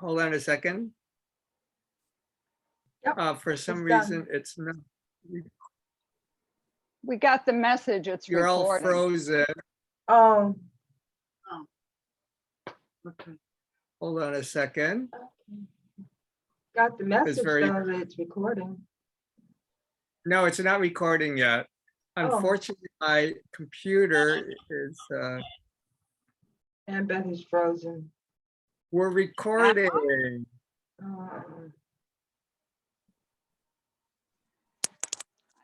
Hold on a second. Yep, For some it's reason, done. it's not. We got the message, it's You're all recording. frozen. Oh, Okay. Hold on a second. got the message very- though that it's recording. No, it's not recording yet. Oh. Unfortunately, my computer is, Annbeth is frozen. we're recording.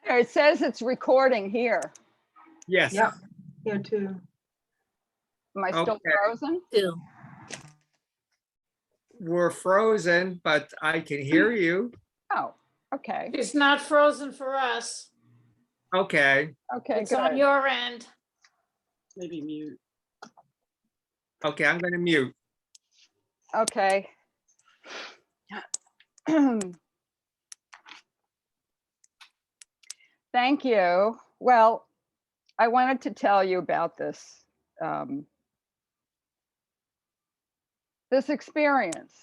It says it's recording here. Yes. Yep, here too. Am I still Okay. frozen? Still. We're frozen, but I can hear you. Oh, okay. It's not frozen for us. Okay. Okay, It's on good. your end. Maybe mute. Okay, I'm going to mute. Okay. Thank you. Well, I wanted to tell you about this, this experience.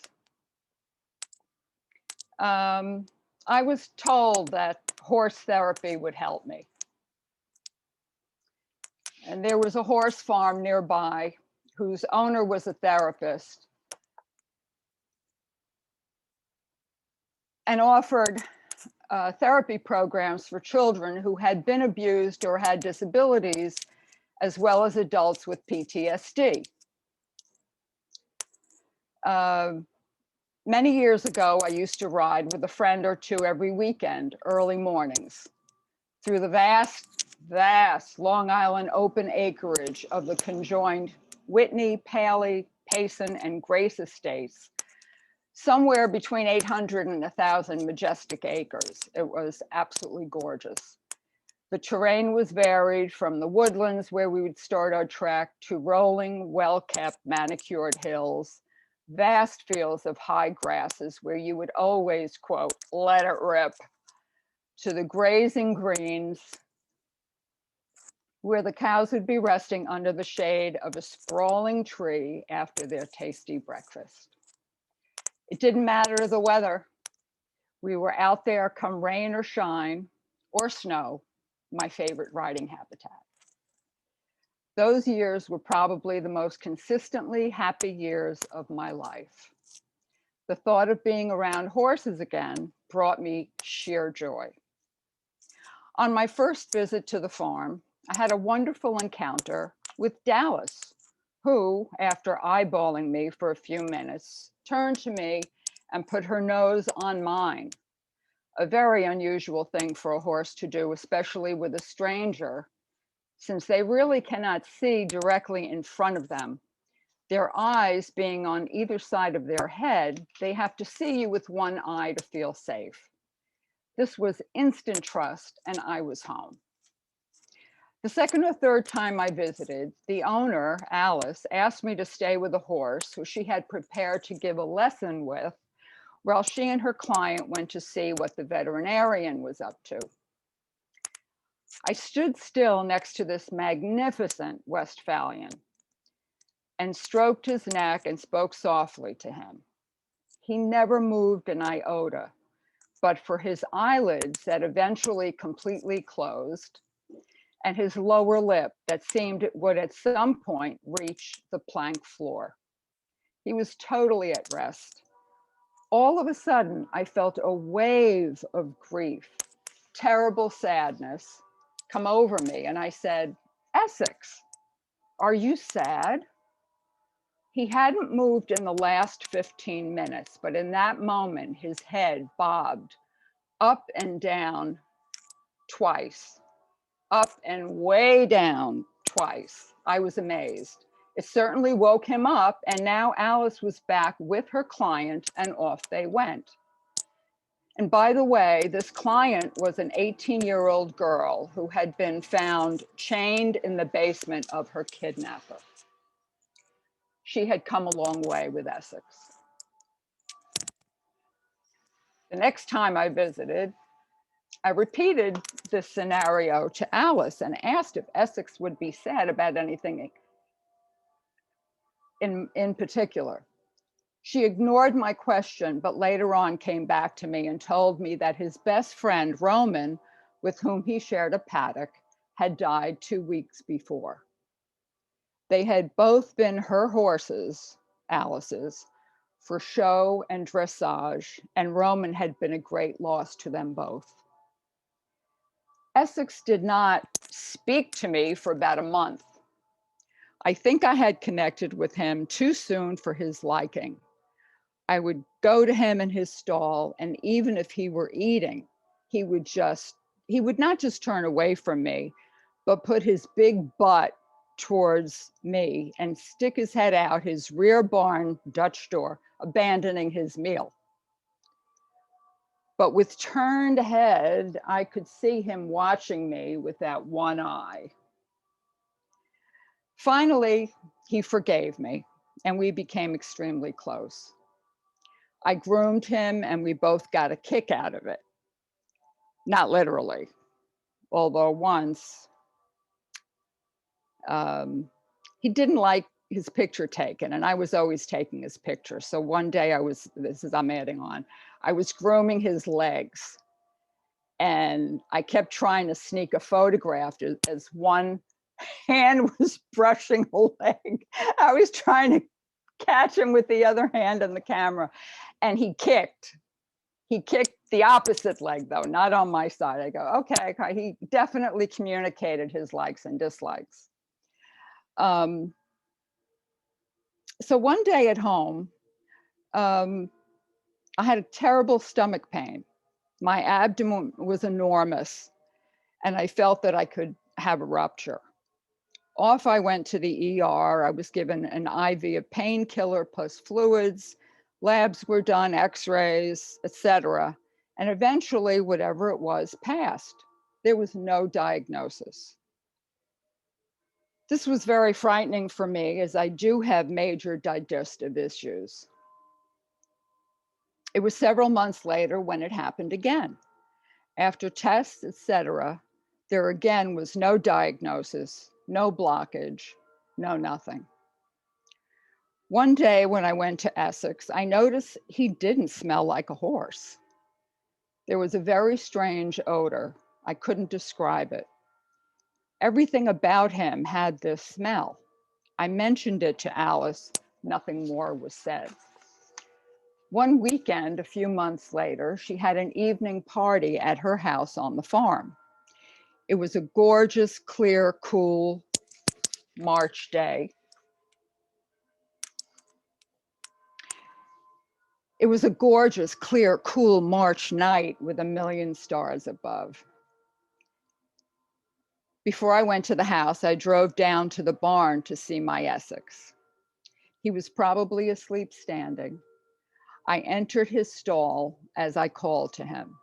I was told that horse therapy would help me. And there was a horse farm nearby whose owner was a therapist and offered therapy programs for children who had been abused or had disabilities, as well as adults with PTSD. Many years ago, I used to ride with a friend or two every weekend, early mornings, through the vast Long Island open acreage of the conjoined Whitney, Paley, Payson, and Grace estates, somewhere between 800 and 1,000 majestic acres. It was absolutely gorgeous. The terrain was varied from the woodlands where we would start our trek to rolling, well-kept, manicured hills, vast fields of high grasses where you would always, quote, let it rip, to the grazing greens where the cows would be resting under the shade of a sprawling tree after their tasty breakfast. It didn't matter the weather. We were out there come rain or shine or snow, my favorite riding habitat. Those years were probably the most consistently happy years of my life. The thought of being around horses again brought me sheer joy. On my first visit to the farm, I had a wonderful encounter with Dallas, who, after eyeballing me for a few minutes, turned to me and put her nose on mine. A very unusual thing for a horse to do, especially with a stranger, since they really cannot see directly in front of them. Their eyes being on either side of their head, they have to see you with one eye to feel safe. This was instant trust, and I was home. The second or third time I visited, the owner, Alice, asked me to stay with a horse who she had prepared to give a lesson with while she and her client went to see what the veterinarian was up to. I stood still next to this magnificent Westphalian and stroked his neck and spoke softly to him. He never moved an iota, but for his eyelids that eventually completely closed and his lower lip that seemed it would at some point reach the plank floor. He was totally at rest. All of a sudden, I felt a wave of grief, terrible sadness come over me. And I said, Essex, are you sad? He hadn't moved in the last 15 minutes, but in that moment, his head bobbed up and down twice, up and way down twice. I was amazed. It certainly woke him up, and now Alice was back with her client and off they went. And by the way, this client was an 18-year-old girl who had been found chained in the basement of her kidnapper. She had come a long way with Essex. The next time I visited, I repeated this scenario to Alice and asked if Essex would be sad about anything in particular. She ignored my question, but later on came back to me and told me that his best friend, Roman, with whom he shared a paddock, had died 2 weeks before. They had both been her horses, Alice's, for show and dressage, and Roman had been a great loss to them both. Essex did not speak to me for about a month. I think I had connected with him too soon for his liking. I would go to him in his stall, and even if he were eating, he would not just turn away from me, but put his big butt towards me and stick his head out his rear barn Dutch door, abandoning his meal. But with turned head, I could see him watching me with that one eye. Finally, he forgave me, and we became extremely close. I groomed him, and we both got a kick out of it. Not literally, although once he didn't like his picture taken, and I was always taking his picture. So one day I'm adding on, I was grooming his legs, and I kept trying to sneak a photograph as one hand was brushing a leg. I was trying to catch him with the other hand on the camera, and he kicked. He kicked the opposite leg, though, not on my side. I go, okay. He definitely communicated his likes and dislikes. So one day at home, I had a terrible stomach pain. My abdomen was enormous, and I felt that I could have a rupture. Off I went to the ER. I was given an IV of painkiller plus fluids. Labs were done, x-rays, etc. And eventually, whatever it was, passed. There was no diagnosis. This was very frightening for me, as I do have major digestive issues. It was several months later when it happened again. After tests, etc., there again was no diagnosis, no blockage, no nothing. One day when I went to Essex, I noticed he didn't smell like a horse. There was a very strange odor. I couldn't describe it. Everything about him had this smell. I mentioned it to Alice. Nothing more was said. One weekend, a few months later, she had an evening party at her house on the farm. It was a gorgeous, clear, cool March day. It was a gorgeous, clear, cool March night with a million stars above. Before I went to the house, I drove down to the barn to see my Essex. He was probably asleep standing. I entered his stall as I called to him.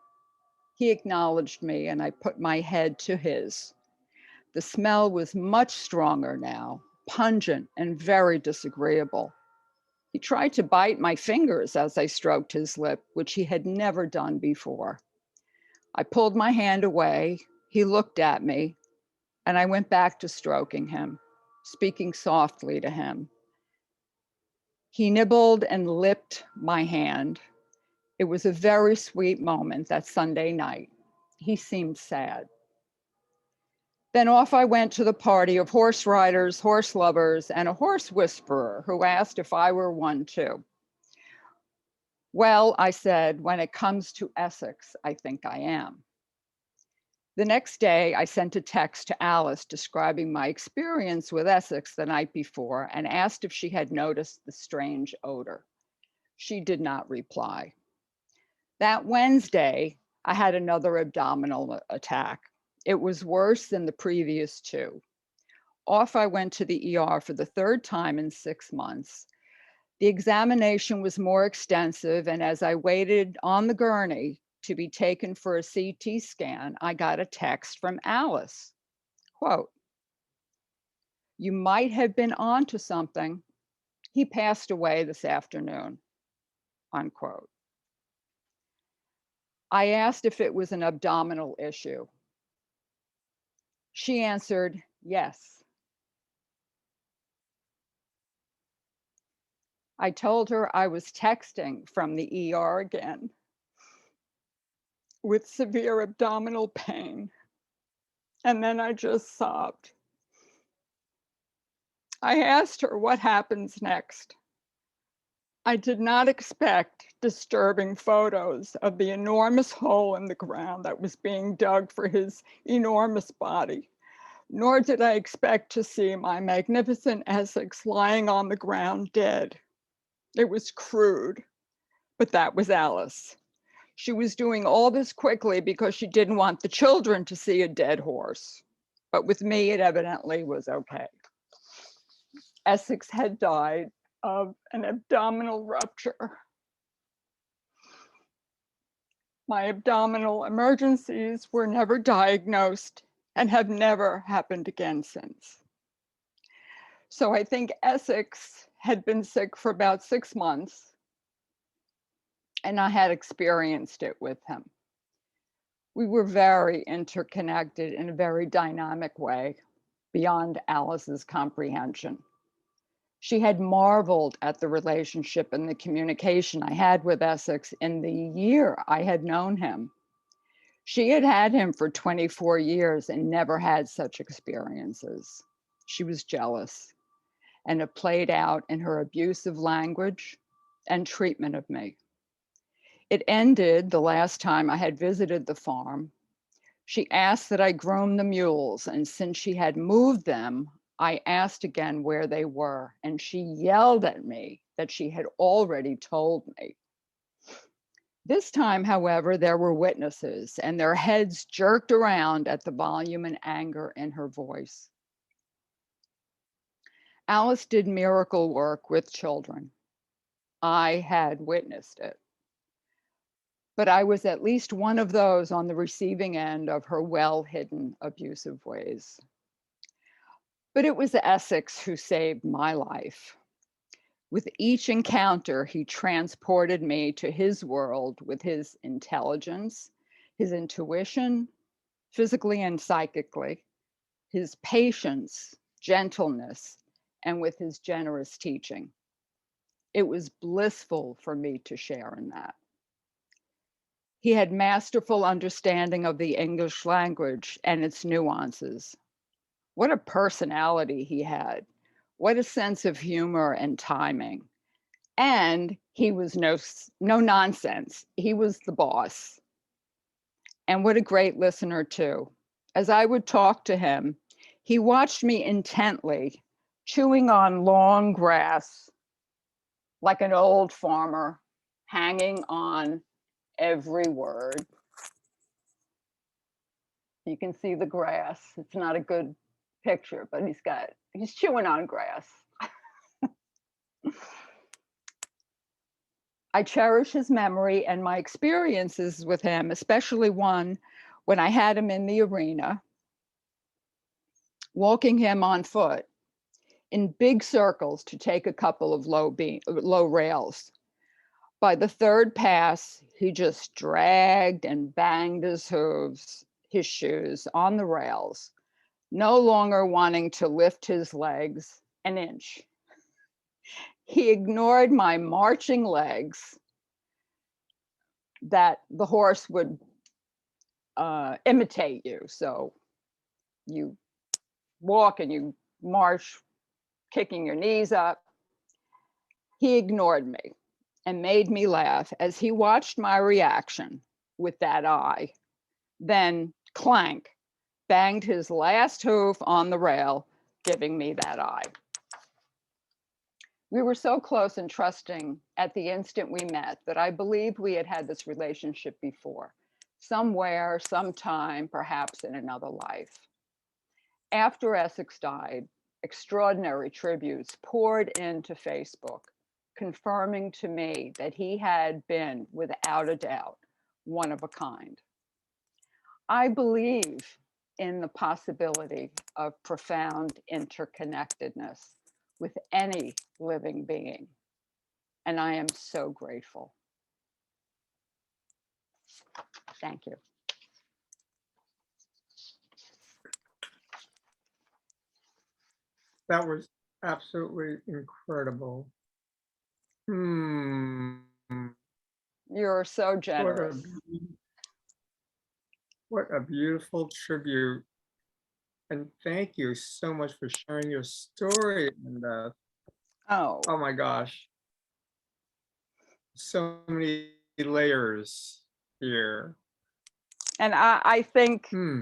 He acknowledged me, and I put my head to his. The smell was much stronger now, pungent and very disagreeable. He tried to bite my fingers as I stroked his lip, which he had never done before. I pulled my hand away. He looked at me, and I went back to stroking him, speaking softly to him. He nibbled and lipped my hand. It was a very sweet moment that Sunday night. He seemed sad. Then off I went to the party of horse riders, horse lovers, and a horse whisperer who asked if I were one too. Well, I said, when it comes to Essex, I think I am. The next day, I sent a text to Alice describing my experience with Essex the night before and asked if she had noticed the strange odor. She did not reply. That Wednesday, I had another abdominal attack. It was worse than the previous two. Off I went to the ER for the third time in 6 months. The examination was more extensive, and as I waited on the gurney to be taken for a CT scan, I got a text from Alice. Quote, "You might have been onto something. He passed away this afternoon." Unquote. I asked if it was an abdominal issue. She answered, yes. I told her I was texting from the ER again with severe abdominal pain. And then I just sobbed. I asked her what happens next. I did not expect disturbing photos of the enormous hole in the ground that was being dug for his enormous body, nor did I expect to see my magnificent Essex lying on the ground dead. It was crude, but that was Alice. She was doing all this quickly because she didn't want the children to see a dead horse. But with me, it evidently was okay. Essex had died of an abdominal rupture. My abdominal emergencies were never diagnosed and have never happened again since. So I think Essex had been sick for about 6 months, and I had experienced it with him. We were very interconnected in a very dynamic way, beyond Alice's comprehension. She had marveled at the relationship and the communication I had with Essex in the year I had known him. She had had him for 24 years and never had such experiences. She was jealous, and it played out in her abusive language and treatment of me. It ended the last time I had visited the farm. She asked that I groom the mules, and since she had moved them, I asked again where they were, and she yelled at me that she had already told me. This time, however, there were witnesses, and their heads jerked around at the volume and anger in her voice. Alice did miracle work with children. I had witnessed it. But I was at least one of those on the receiving end of her well-hidden abusive ways. But it was Essex who saved my life. With each encounter, he transported me to his world with his intelligence, his intuition, physically and psychically, his patience, gentleness, and with his generous teaching. It was blissful for me to share in that. He had masterful understanding of the English language and its nuances. What a personality he had. What a sense of humor and timing. And he was no nonsense. He was the boss. And what a great listener too. As I would talk to him, he watched me intently, chewing on long grass like an old farmer, hanging on every word. You can see the grass. It's not a good picture, but he's chewing on grass. I cherish his memory and my experiences with him, especially one when I had him in the arena, walking him on foot in big circles to take a couple of low rails. By the third pass, he just dragged and banged his shoes on the rails, no longer wanting to lift his legs an inch. He ignored my marching legs that the horse would imitate you. So you walk and you march, kicking your knees up. He ignored me and made me laugh as he watched my reaction with that eye. Then clank, banged his last hoof on the rail, giving me that eye. We were so close and trusting at the instant we met that I believed we had had this relationship before, somewhere, sometime, perhaps in another life. After Essex died, extraordinary tributes poured into Facebook, confirming to me that he had been, without a doubt, one of a kind. I believe in the possibility of profound interconnectedness with any living being, and I am so grateful. Thank you. That was absolutely incredible. Hmm. You're so What a, generous. what a beautiful tribute. And thank you so much for sharing your story. And Oh, oh my gosh, so many layers here. and I think, Hmm.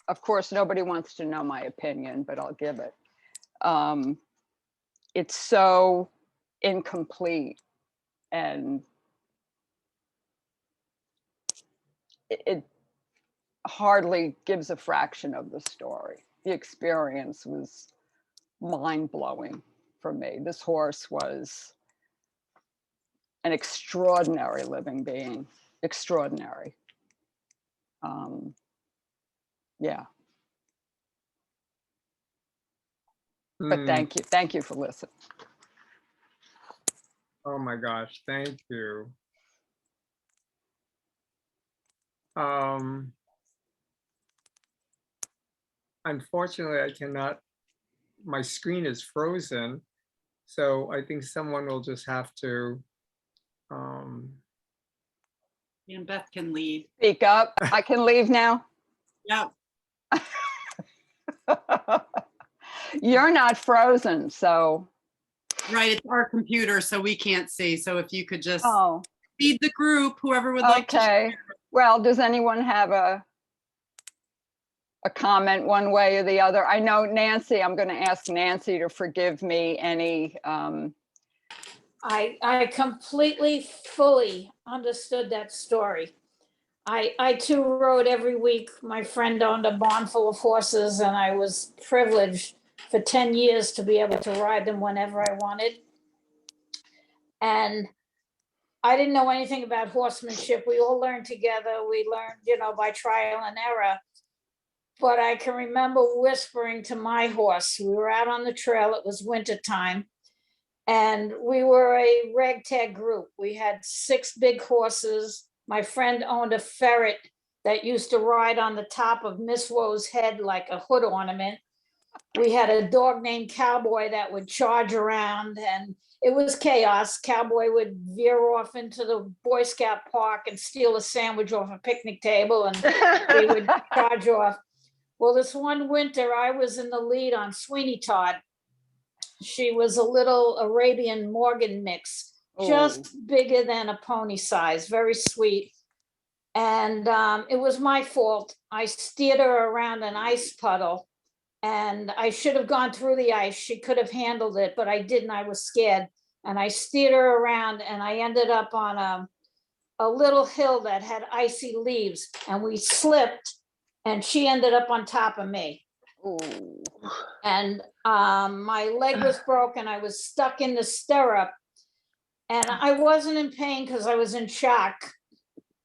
of course, nobody wants to know my opinion, but I'll give it. It's so incomplete, and it hardly gives a fraction of the story. The experience was mind-blowing for me. This horse was an extraordinary living being, extraordinary. Yeah, but Hmm. thank you for listening. Oh my gosh, thank you. Unfortunately, I cannot, my screen is frozen. So I think someone will just have to, um, Annbeth can lead. Speak up. I can leave now. Yeah, You're not frozen, so. right. It's our computer, so we can't see. So if you could just Oh, feed the group, whoever would like to. okay. Well, does anyone have a comment one way or the other? I know Nancy, I'm going to ask Nancy to forgive me any, I completely, fully understood that story. I too rode every week. My friend owned a barn full of horses, and I was privileged for 10 years to be able to ride them whenever I wanted. And I didn't know anything about horsemanship. We all learned together. We learned, by trial and error. But I can remember whispering to my horse. We were out on the trail. It was wintertime. And we were a ragtag group. We had 6 big horses. My friend owned a ferret that used to ride on the top of Miss Woe's head like a hood ornament. We had a dog named Cowboy that would charge around, and it was chaos. Cowboy would veer off into the Boy Scout park and steal a sandwich off a picnic table, and we would charge off. Well, this one winter, I was in the lead on Sweeney Todd. She was a little Arabian Morgan mix, just bigger than a pony size, very sweet. And it was my fault. I steered her around an ice puddle, and I should have gone through the ice. She could have handled it, but I didn't. I was scared. And I steered her around, and I ended up on a little hill that had icy leaves, and we slipped, and she ended up on top of me. ooh. And my leg was broken. I was stuck in the stirrup, and I wasn't in pain because I was in shock.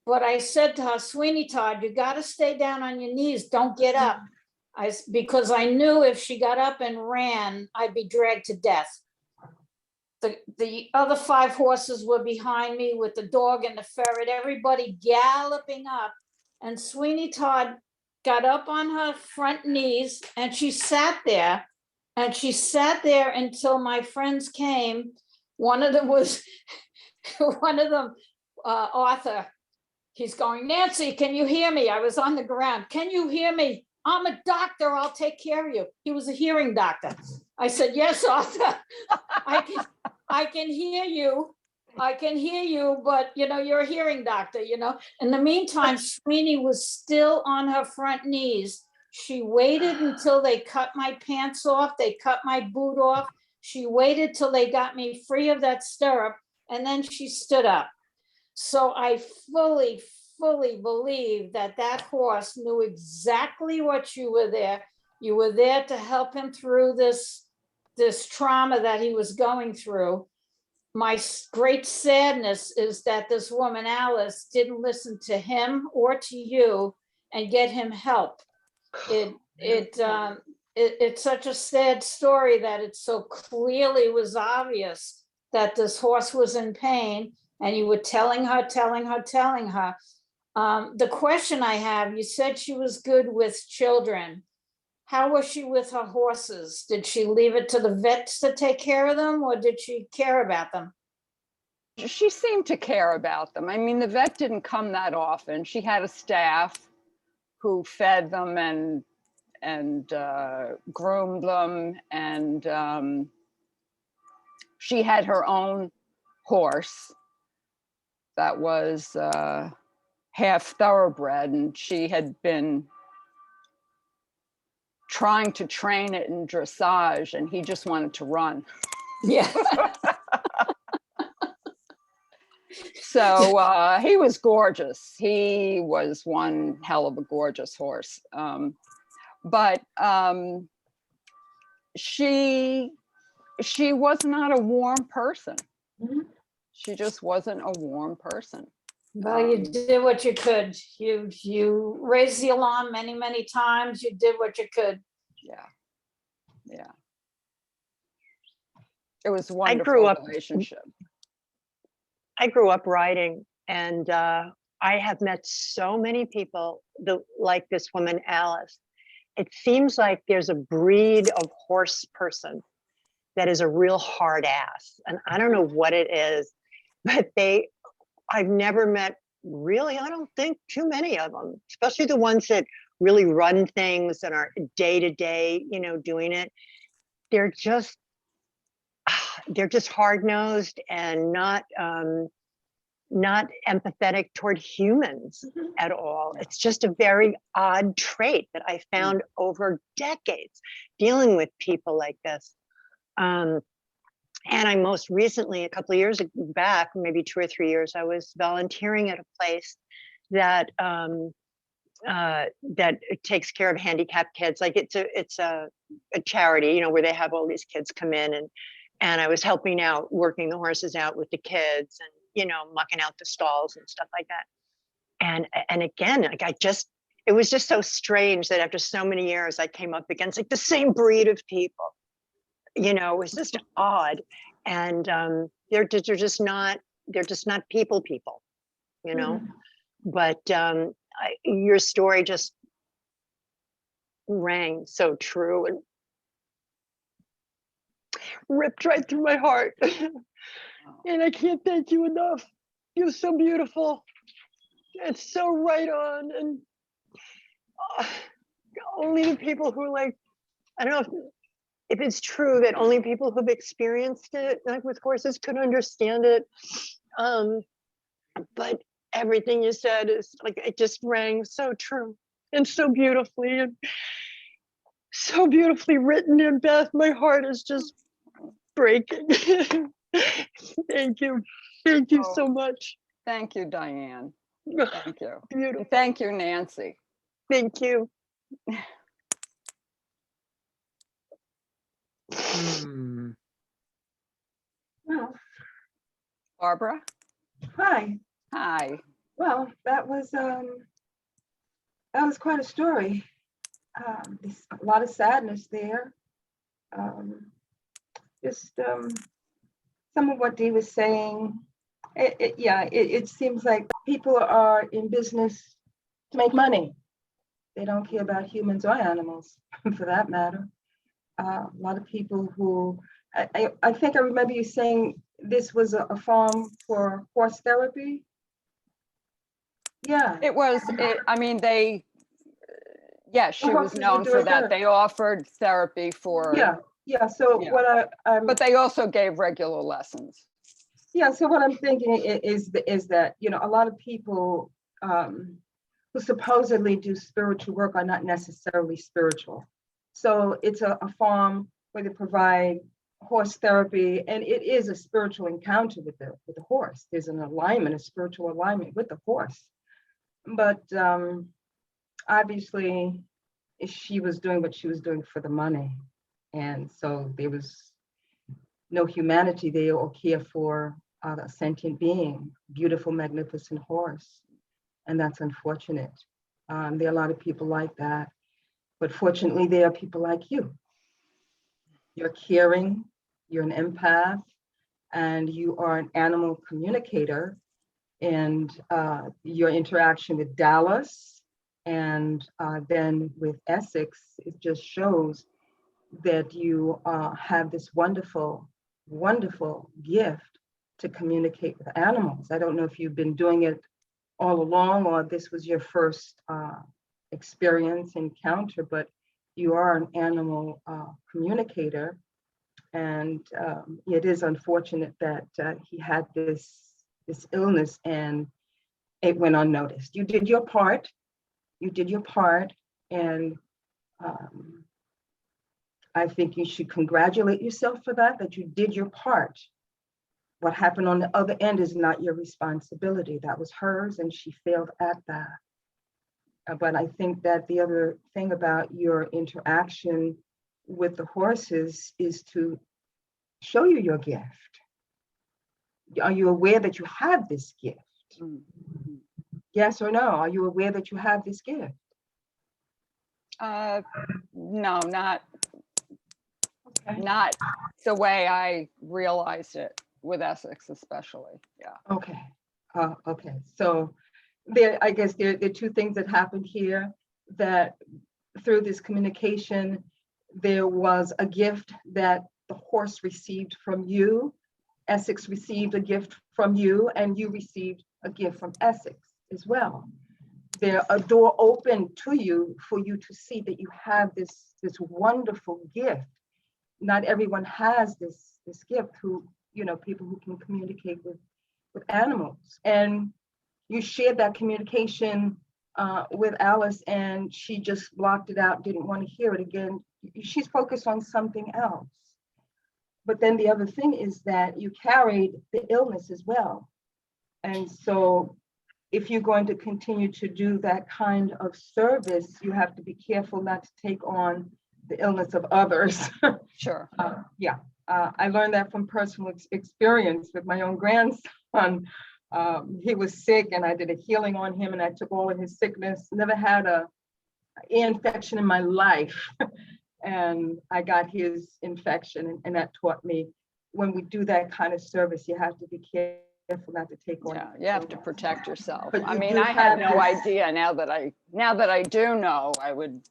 But I said to her, Sweeney Todd, you got to stay down on your knees. Don't get up. Because I knew if she got up and ran, I'd be dragged to death. The other 5 horses were behind me with the dog and the ferret, everybody galloping up. And Sweeney Todd got up on her front knees, and she sat there. And she sat there until my friends came. One of them, Arthur. He's going, Nancy, can you hear me? I was on the ground. Can you hear me? I'm a doctor. I'll take care of you. He was a hearing doctor. I said, yes, Arthur. I can hear you. I can hear you, but you're a hearing doctor, In the meantime, Sweeney was still on her front knees. She waited until they cut my pants off. They cut my boot off. She waited till they got me free of that stirrup, and then she stood up. So I fully believe that horse knew exactly what you were there. You were there to help him through this trauma that he was going through. My great sadness is that this woman, Alice, didn't listen to him or to you and get him help. It's such a sad story that it so clearly was obvious that this horse was in pain, and you were telling her. The question I have, you said she was good with children. How was she with her horses? Did she leave it to the vets to take care of them, or did she care about them? she seemed to care about them. I mean, the vet didn't come that often. She had a staff who fed them and groomed them, and she had her own horse that was half thoroughbred, and she had been trying to train it in dressage, and he just wanted to run. Yeah. So he was gorgeous. He was one hell of a gorgeous horse. But she was not a warm person. Mhm. She just wasn't a warm person. Well, you did what you could. You raised the alarm many, many times. You did what you could. Yeah. Yeah. It was a I grew wonderful up- relationship. I grew up riding, and I have met so many people like this woman, Alice. It seems like there's a breed of horse person that is a real hard ass. And I don't know what it is, but I've never met really, I don't think too many of them, especially the ones that really run things and are day to day, doing it. They're just hard nosed and not empathetic toward humans Mhm. at all. It's just a very odd trait that I found over decades dealing with people like this. And I most recently, a couple of years back, maybe 2 or 3 years, I was volunteering at a place that that takes care of handicapped kids. Like it's a charity, where they have all these kids come in, and I was helping out, working the horses out with the kids, and mucking out the stalls and stuff like that. And again, like it was just so strange that after so many years, I came up against like the same breed of people. It was just odd, and they're just not people, Mhm. But your story just rang so true and ripped right through my heart. And I can't thank you enough. You're so beautiful. It's so right on, and only the people who I don't know if it's true that only people who've experienced it, like with horses, could understand it. But everything you said is it just rang so true and so beautifully written. And Beth, my heart is just breaking. Thank you. Thank you so much. Thank you, Diane. Thank you. Beautiful. Thank you, Nancy. Thank you. Well, Barbara? hi. Hi. Well, that was quite a story. There's a lot of sadness there. Some of what Dee was saying. It seems like people are in business to make money. They don't care about humans or animals, for that matter. A lot of people who, I think I remember you saying this was a farm for horse therapy. Yeah. It was, I mean, yes, she was horses were known for doing that. therapy. They offered therapy for, Yeah. So Yeah. what but they also gave regular lessons. yeah. So what I'm thinking is that a lot of people who supposedly do spiritual work are not necessarily spiritual. So it's a farm where they provide horse therapy, and it is a spiritual encounter with the horse. There's an alignment, a spiritual alignment with the horse. But obviously, she was doing what she was doing for the money, and so there was no humanity there or care for a sentient being, beautiful, magnificent horse, and that's unfortunate. There are a lot of people like that, but fortunately, there are people like you. You're caring, you're an empath, and you are an animal communicator. And your interaction with Dallas and then with Essex, it just shows that you have this wonderful, wonderful gift to communicate with animals. I don't know if you've been doing it all along or this was your first experience, encounter, but you are an animal communicator. And it is unfortunate that he had this illness and it went unnoticed. You did your part. You did your part. And I think you should congratulate yourself for that you did your part. What happened on the other end is not your responsibility. That was hers, and she failed at that. But I think that the other thing about your interaction with the horses is to show you your gift. Are you aware that you have this gift? Mhm. Yes or no? Are you aware that you have this gift? No, not Okay. the way I realized it with Essex especially, yeah. Okay. Okay. So I guess there are two things that happened here, that through this communication, there was a gift that the horse received from you, Essex received a gift from you, and you received a gift from Essex as well. There a door opened to you for you to see that you have this wonderful gift. Not everyone has this gift, who, people who can communicate with animals. And you shared that communication with Alice, and she just blocked it out, didn't want to hear it again. She's focused on something else. But then the other thing is that you carried the illness as well. And so if you're going to continue to do that kind of service, you have to be careful not to take on the illness of others. Sure. I learned that from personal experience with my own grandson. He was sick, and I did a healing on him, and I took all of his sickness. Never had a ear infection in my life, and I got his infection, and that taught me, when we do that kind of service, you have to be careful not to take on. Yeah, you have to protect yourself. But I you mean, do I had have no this- idea. Now that I do know, I would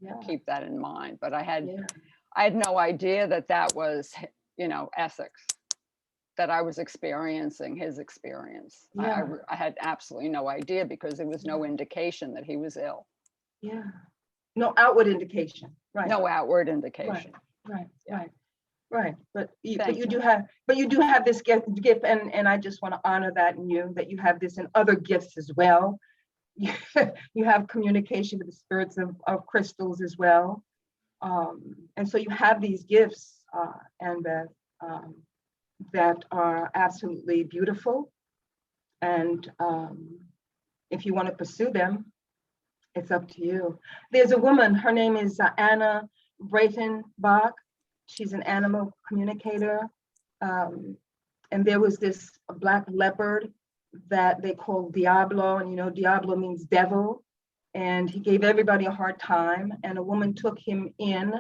Yeah, keep that in mind. But I had yeah, no idea that was, Essex, that I was experiencing his experience. Yeah. I had absolutely no idea, because there was no indication that he was ill. yeah. No outward indication, right? No outward indication. Right, Yeah. right. But Thank you do have this gift, and I just want to honor that in you, that you have this and other gifts as well. You have communication with the spirits of crystals as well. And so you have these gifts, Annbeth, that are absolutely beautiful. And if you want to pursue them, it's up to you. There's a woman, her name is Anna Breitenbach. She's an animal communicator. And there was this black leopard that they call Diablo, and Diablo means devil. And he gave everybody a hard time, and a woman took him in,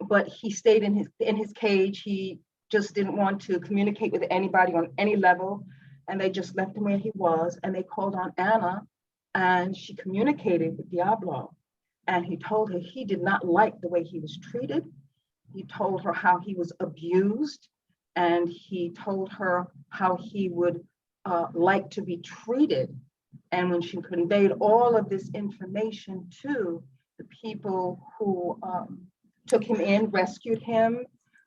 but he stayed in his cage. He just didn't want to communicate with anybody on any level, and they just left him where he was. And they called on Anna, and she communicated with Diablo, and he told her he did not like the way he was treated. He told her how he was abused, and he told her how he would like to be treated. And when she conveyed all of this information to the people who took him in, rescued him,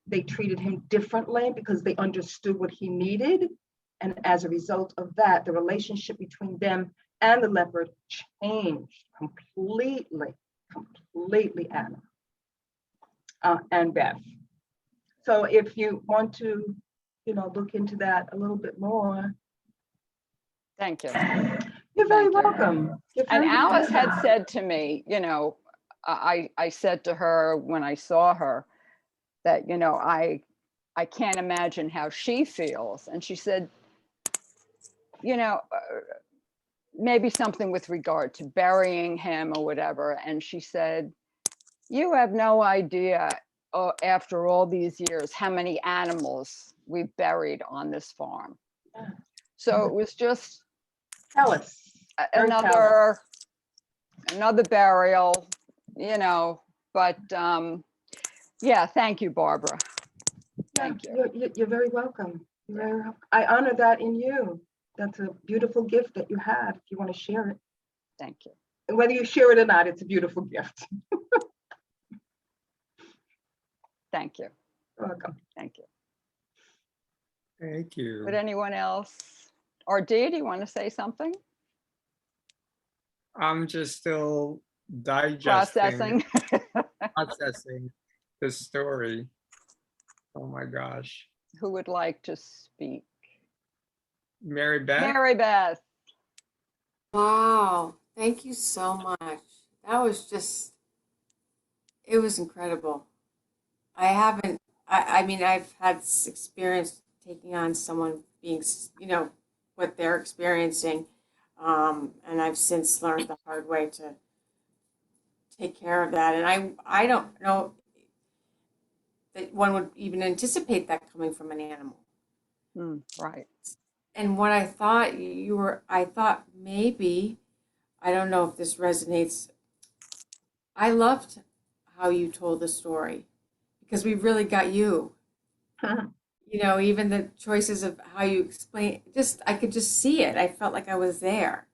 they treated him differently because they understood what he needed. And as a result of that, the relationship between them and the leopard changed completely, Anna and Beth. So if you want to, look into that a little bit more. Thank you. You're very Thank you. welcome. And Alice had said to me, I said to her when I saw her that, I can't imagine how she feels. And she said, maybe something with regard to burying him or whatever. And she said, you have no idea, after all these years, how many animals we've buried on this farm. Yeah. So it was just Alice. Very another burial, but yeah, thank you, Barbara. Thank you. You're very welcome. I honor that in you. That's a beautiful gift that you have. If you want to share it, Thank you. and whether you share it or not, it's a beautiful gift. Thank you. You're welcome. Thank you. Thank you. Would anyone else, or Dee, do you want to say something? I'm just still Processing. processing the story. Oh my gosh. Who would like to speak? Mary Beth? Mary Beth. Wow, thank you so much. That was just, it was incredible. I mean, I've had experience taking on someone being, what they're experiencing. And I've since learned the hard way to take care of that. And I don't know that one would even anticipate that coming from an animal. Right. And what I thought I thought maybe, I don't know if this resonates. I loved how you told the story because we really got you. Even the choices of how you explain, I could just see it. I felt like I was there.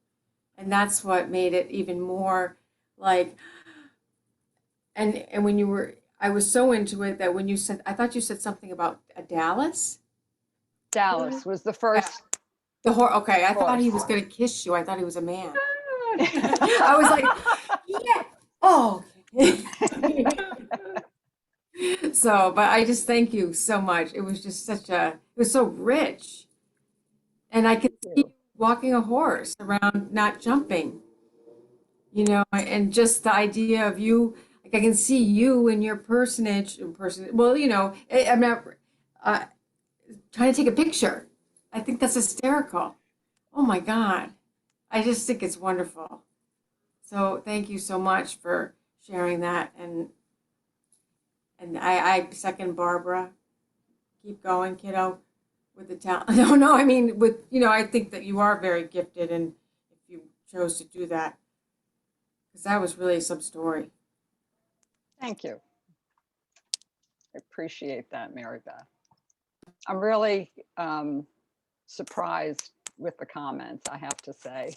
And that's what made it even more like, and when I was so into it that when you said, I thought you said something about a Dallas. Dallas was the first. Okay, I thought he was Horse. going to kiss you. I thought he was a man. I was like, yeah. Oh, okay. So, but I just thank you so much. It was just it was so rich. And I could see you walking a horse around, not jumping, and just the idea of you, like I can see you and your personage, well, I'm not trying to take a picture. I think that's hysterical. Oh my God. I just think it's wonderful. So thank you so much for sharing that. And I second Barbara. Keep going, kiddo, with the talent. No, I mean, I think that you are very gifted, and if you chose to do that, because that was really some story. Thank you. I appreciate that, Mary Beth. I'm really surprised with the comments, I have to say.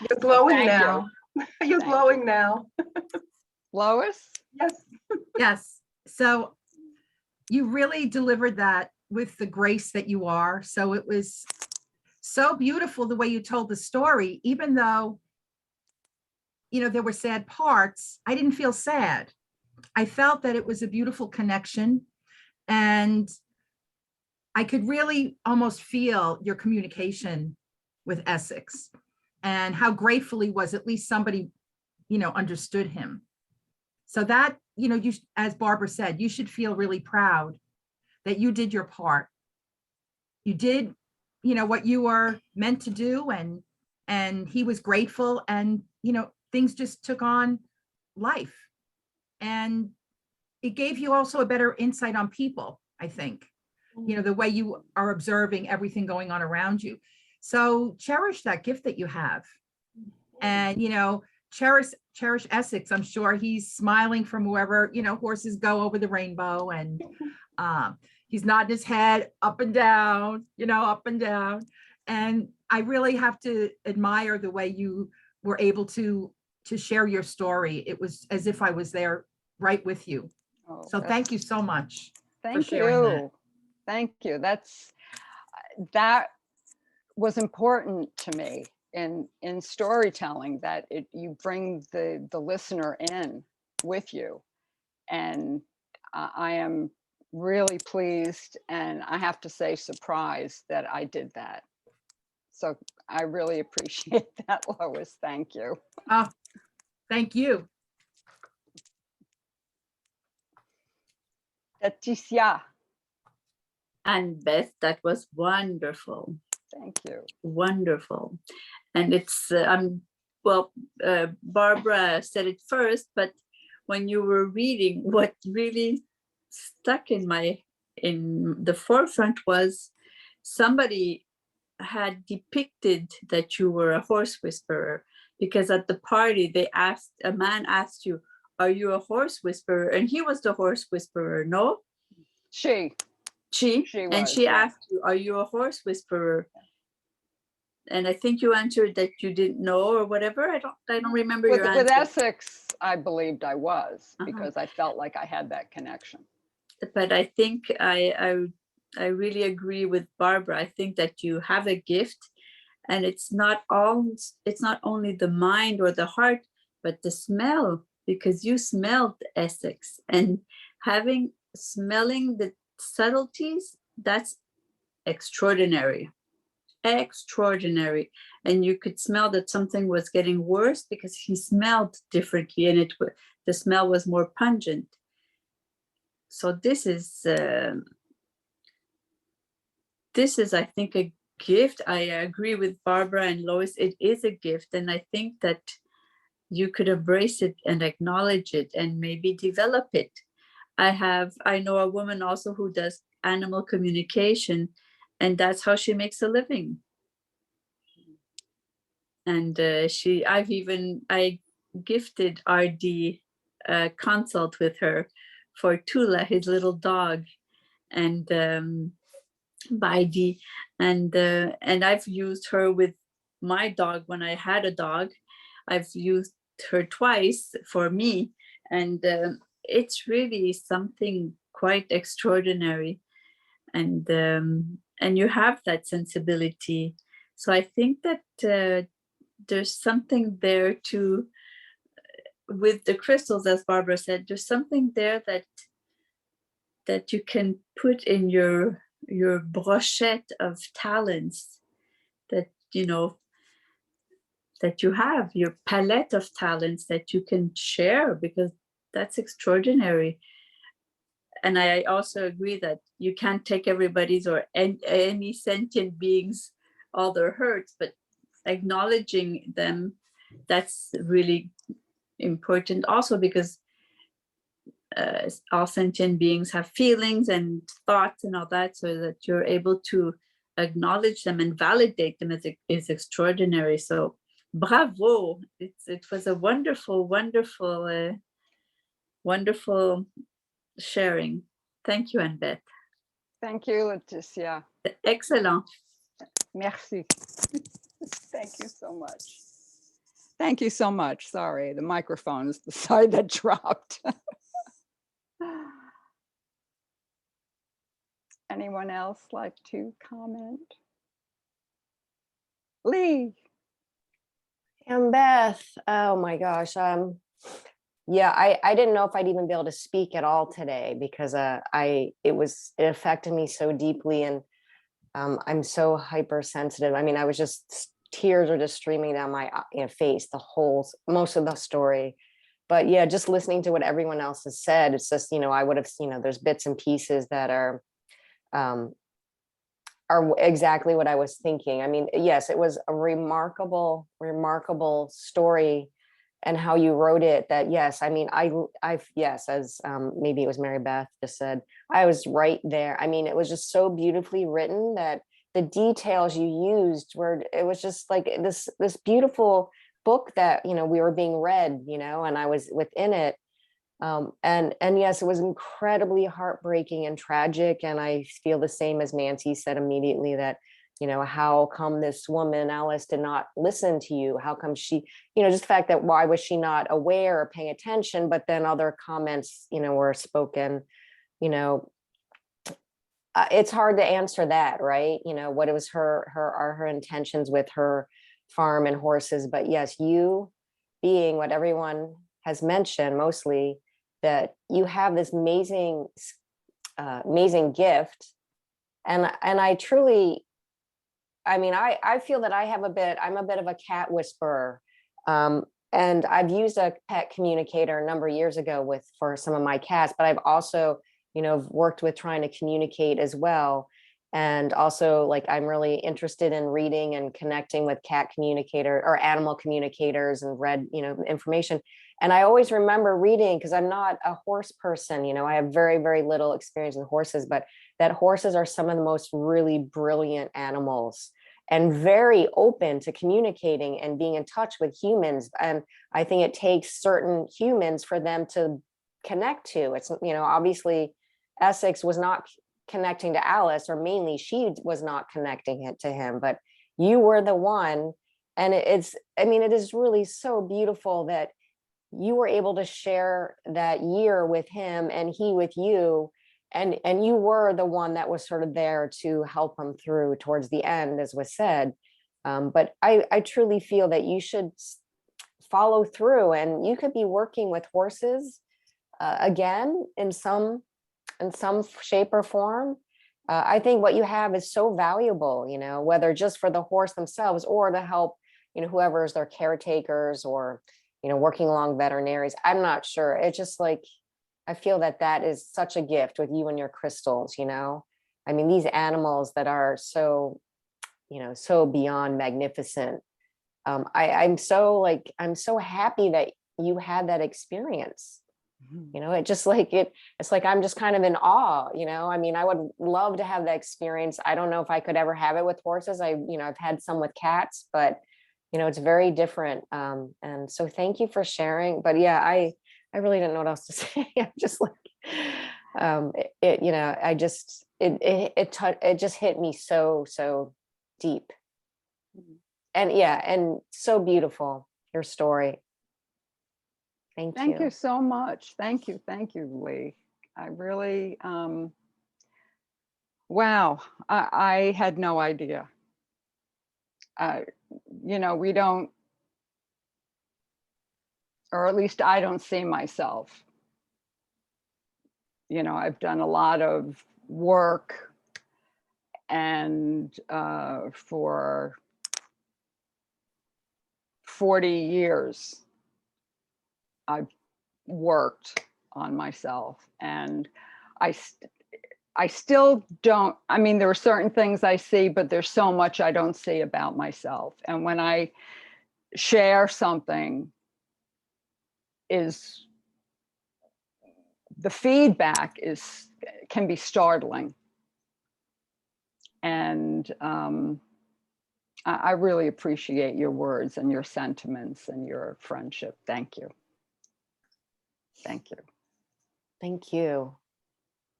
You're glowing Thank you. now. You're Thank glowing now. Lois? Yes. Yes. So you really delivered that with the grace that you are. So it was so beautiful the way you told the story, even though, there were sad parts. I didn't feel sad. I felt that it was a beautiful connection, and I could really almost feel your communication with Essex and how grateful he was, at least somebody, understood him. So that, you, as Barbara said, you should feel really proud that you did your part. You did, what you were meant to do, and he was grateful, and, things just took on life. And it gave you also a better insight on people, I think, the way you are observing everything going on around you. So cherish that gift that you have, and, cherish Essex. I'm sure he's smiling from wherever, horses go over the rainbow, and he's nodding his head up and down, up and down. And I really have to admire the way you were able to share your story. It was as if I was there right with you. Oh, So thank you so much. Thank sharing that. you. Thank you. That was important to me in storytelling, that you bring the listener in with you. And I am really pleased, and I have to say surprised that I did that. So I really appreciate that, Lois. Thank you. Oh, thank you. Leticia, Annbeth, that was wonderful, thank you. wonderful. And it's, Barbara said it first, but when you were reading, what really stuck in the forefront was somebody had depicted that you were a horse whisperer, because at the party a man asked you, are you a horse whisperer? And he was the horse whisperer, no? She. She And was, she yeah. asked you, are you a horse whisperer? And I think you answered that you didn't know or whatever. I don't remember your With answer. Essex, I believed I was, Uh-huh. because I felt like I had that connection. But I think I really agree with Barbara. I think that you have a gift, and it's not only the mind or the heart, but the smell, because you smelled Essex, and smelling the subtleties, that's extraordinary. Extraordinary. And you could smell that something was getting worse because he smelled differently, and the smell was more pungent. So this is I think a gift. I agree with Barbara and Lois. It is a gift, and I think that you could embrace it and acknowledge it and maybe develop it. I know a woman also who does animal communication, and that's how she makes a living. And I gifted RD a consult with her for Tula, his little dog, and Baidi, and I've used her with my dog when I had a dog. I've used her twice for me, and it's really something quite extraordinary. And you have that sensibility. So I think that there's something there too with the crystals, as Barbara said. There's something there that you can put in your brochette of talents, that that you have, your palette of talents that you can share, because that's extraordinary. And I also agree that you can't take everybody's or any sentient beings all their hurts, but acknowledging them, that's really important also, because all sentient beings have feelings and thoughts and all that, so that you're able to acknowledge them and validate them is extraordinary. So bravo, it was a wonderful wonderful sharing. Thank you, Annbeth. Thank you, Laetitia. Excellent. Merci. Thank you so much. Thank you so much. Sorry, the microphone is the side that dropped. Anyone else like to comment? Lee. Annbeth, oh my gosh. Yeah, I didn't know if I'd even be able to speak at all today, because it affected me so deeply, and I'm so hypersensitive. I mean, I was just, tears are just streaming down my face, most of the story. But yeah, just listening to what everyone else has said, it's just, I would have, there's bits and pieces that are exactly what I was thinking. I mean, yes, it was a remarkable story, and how you wrote it. That, yes, I mean, yes, as maybe it was Mary Beth just said, I was right there. I mean, it was just so beautifully written that the details you used it was just like this beautiful book that, we were being read, and I was within it. And yes, it was incredibly heartbreaking and tragic. And I feel the same as Nancy said immediately, that, how come this woman, Alice, did not listen to you? How come she, just the fact that, why was she not aware or paying attention? But then other comments, were spoken, it's hard to answer that, right? What it was her intentions with her farm and horses. But yes, you being what everyone has mentioned, mostly, that you have this amazing gift. And I truly, I mean, I feel that I'm a bit of a cat whisperer. And I've used a pet communicator a number of years ago for some of my cats, but I've also, worked with trying to communicate as well. And also, like, I'm really interested in reading and connecting with cat communicator or animal communicators, and read, information. And I always remember reading, because I'm not a horse person, I have very, very little experience with horses, but that horses are some of the most really brilliant animals, and very open to communicating and being in touch with humans. And I think it takes certain humans for them to connect to. It's, obviously Essex was not connecting to Alice, or mainly she was not connecting it to him, but you were the one. And I mean, it is really so beautiful that you were able to share that year with him and he with you. And you were the one that was sort of there to help him through towards the end, as was said. But I truly feel that you should follow through, and you could be working with horses again in some shape or form. I think what you have is so valuable, you know, whether just for the horse themselves or to help, you know, whoever is their caretakers or, you know, working along veterinaries. I'm not sure. It's just like, I feel that that is such a gift with you and your crystals, you know. I mean, these animals that are so, you know, so beyond magnificent. I'm so happy that you had that experience. You know, it's like I'm just kind of in awe, you know. I mean, I would love to have that experience. I don't know if I could ever have it with horses. I've had some with cats, but you know, it's very different. And so thank you for sharing. But yeah, I really didn't know what else to say. I'm just like, you know, it just hit me so deep. And yeah, and so beautiful, your story. Thank you so much. Thank you, Lee. I really, wow, I had no idea. You know, we don't, or at least I don't see myself. You know, I've done a lot of work, and for 40 years, I've worked on myself, and I still don't, I mean, there are certain things I see, but there's so much I don't see about myself. And when I share something, the feedback can be startling. And I really appreciate your words and your sentiments and your friendship. Thank you. Thank you. Thank you.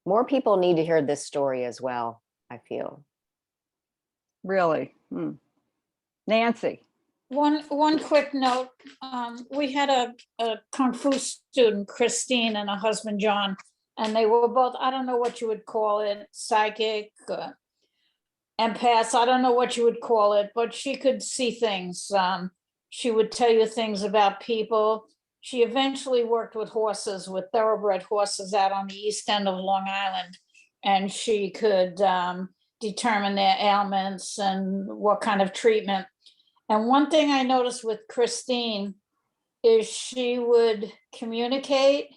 More people need to hear this story as well, I feel. Really. Nancy. One quick note. We had a Kung Fu student, Christine, and her husband, John, and they were both, I don't know what you would call it, psychic, empaths, I don't know what you would call it, but she could see things. She would tell you things about people. She eventually worked with horses, with thoroughbred horses out on the east end of Long Island, and she could determine their ailments and what kind of treatment. And one thing I noticed with Christine is she would communicate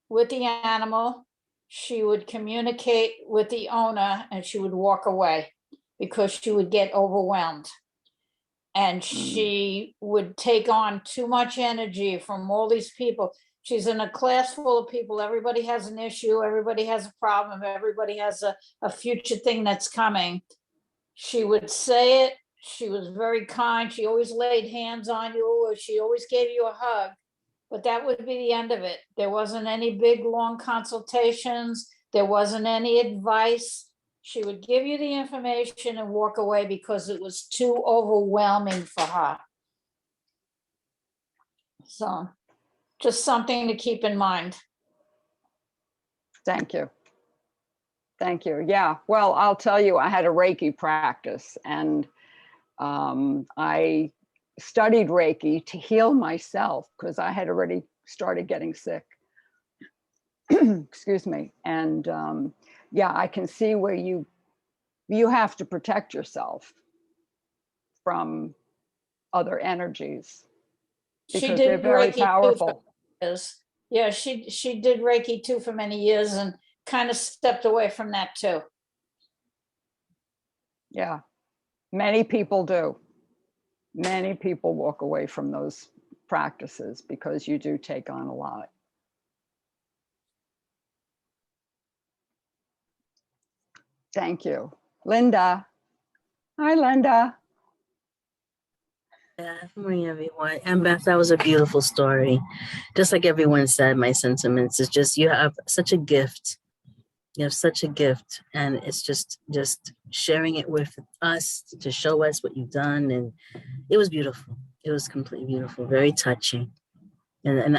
with the animal, she would communicate with the owner, and she would walk away because she would get overwhelmed. And she would take on too much energy from all these people. She's in a class full of people. Everybody has an issue. Everybody has a problem. Everybody has a future thing that's coming. She would say it. She was very kind. She always laid hands on you. She always gave you a hug. But that would be the end of it. There wasn't any big, long consultations. There wasn't any advice. She would give you the information and walk away because it was too overwhelming for her. So just something to keep in mind. Thank you. Thank you. Yeah, well, I'll tell you, I had a Reiki practice, and I studied Reiki to heal myself because I had already started getting sick. Excuse me. And yeah, I can see where you have to protect yourself from other energies because they're very powerful. Yeah, she did Reiki too for many years and kind of stepped away from that too. Yeah, many people do. Many people walk away from those practices because you do take on a lot. Thank you. Linda. Hi, Linda. Yeah, good morning, everyone. Annbeth, that was a beautiful story. Just like everyone said, my sentiments is just you have such a gift You have such a gift, and it's just sharing it with us to show us what you've done, and it was beautiful. It was completely beautiful, very touching. And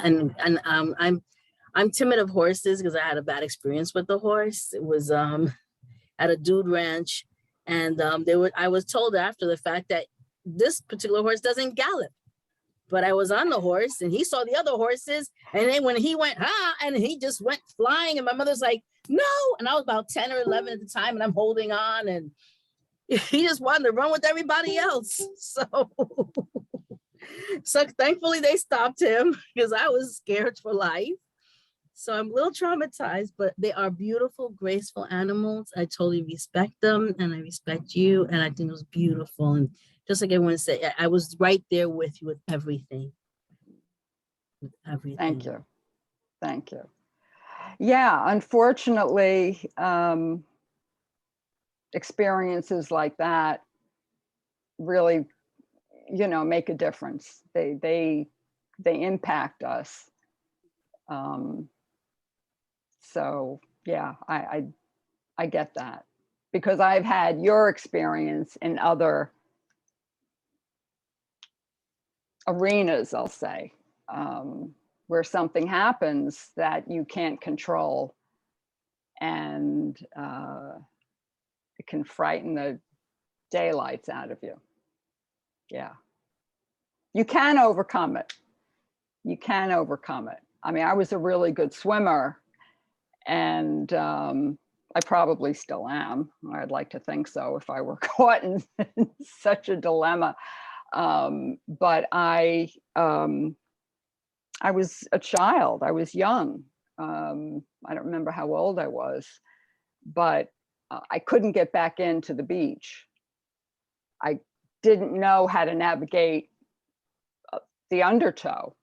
I'm timid of horses because I had a bad experience with the horse. It was at a dude ranch, and I was told after the fact that this particular horse doesn't gallop. But I was on the horse and he saw the other horses. And then when he went, and he just went flying. And my mother's like, no. And I was about 10 or 11 at the time and I'm holding on. And he just wanted to run with everybody else. So thankfully they stopped him because I was scared for life. So I'm a little traumatized, but they are beautiful, graceful animals. I totally respect them and I respect you. And I think it was beautiful. And just like everyone said, I was right there with you with everything. With everything. Thank you. Thank you. Yeah, unfortunately, experiences like that really, make a difference. They impact us. So yeah, I get that because I've had your experience in other arenas, I'll say, where something happens that you can't control, and it can frighten the daylights out of you. Yeah. You can overcome it. You can overcome it. I mean, I was a really good swimmer, and I probably still am. I'd like to think so if I were caught in such a dilemma. But I was a child. I was young. I don't remember how old I was, but I couldn't get back into the beach. I didn't know how to navigate the undertow,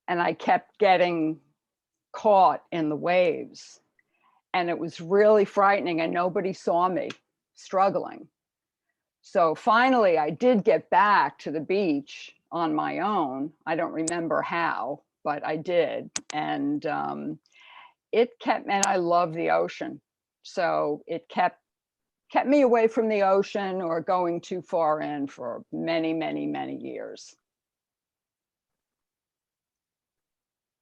and I kept getting caught in the waves, and it was really frightening, and nobody saw me struggling. So finally I did get back to the beach on my own. I don't remember how, but I did. And it kept, and I love the ocean. So it kept me away from the ocean or going too far in for many, many, many years.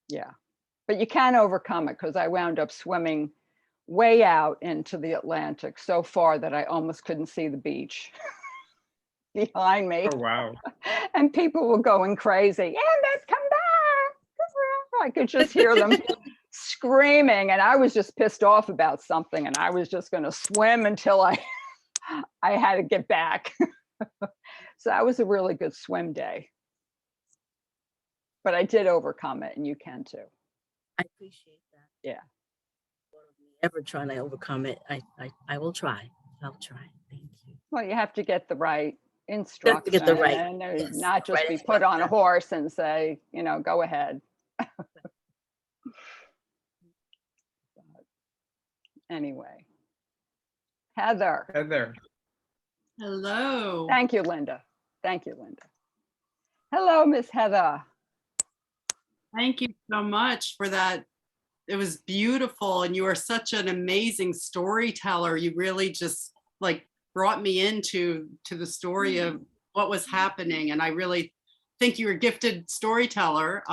Yeah, but you can overcome it because I wound up swimming way out into the Atlantic so far that I almost couldn't see the beach behind me. Oh, wow. And people were going crazy. Annbeth, come back. I could just hear them screaming, and I was just pissed off about something, and I was just going to swim until I had to get back. So that was a really good swim day. But I did overcome it, and you can too. I appreciate that. Yeah. Ever trying to overcome it, I will try. I'll try. Thank you. Well, you have to get the right instruction, get the right, and yes, not just right be put on a horse and say, go ahead. Anyway, Heather. Hello. Thank you, Linda. Thank you, Linda. Hello, Miss Heather. Thank you so much for that. It was beautiful, and you are such an amazing storyteller. You really just brought me into the story of what was happening, and I really think you're a gifted storyteller.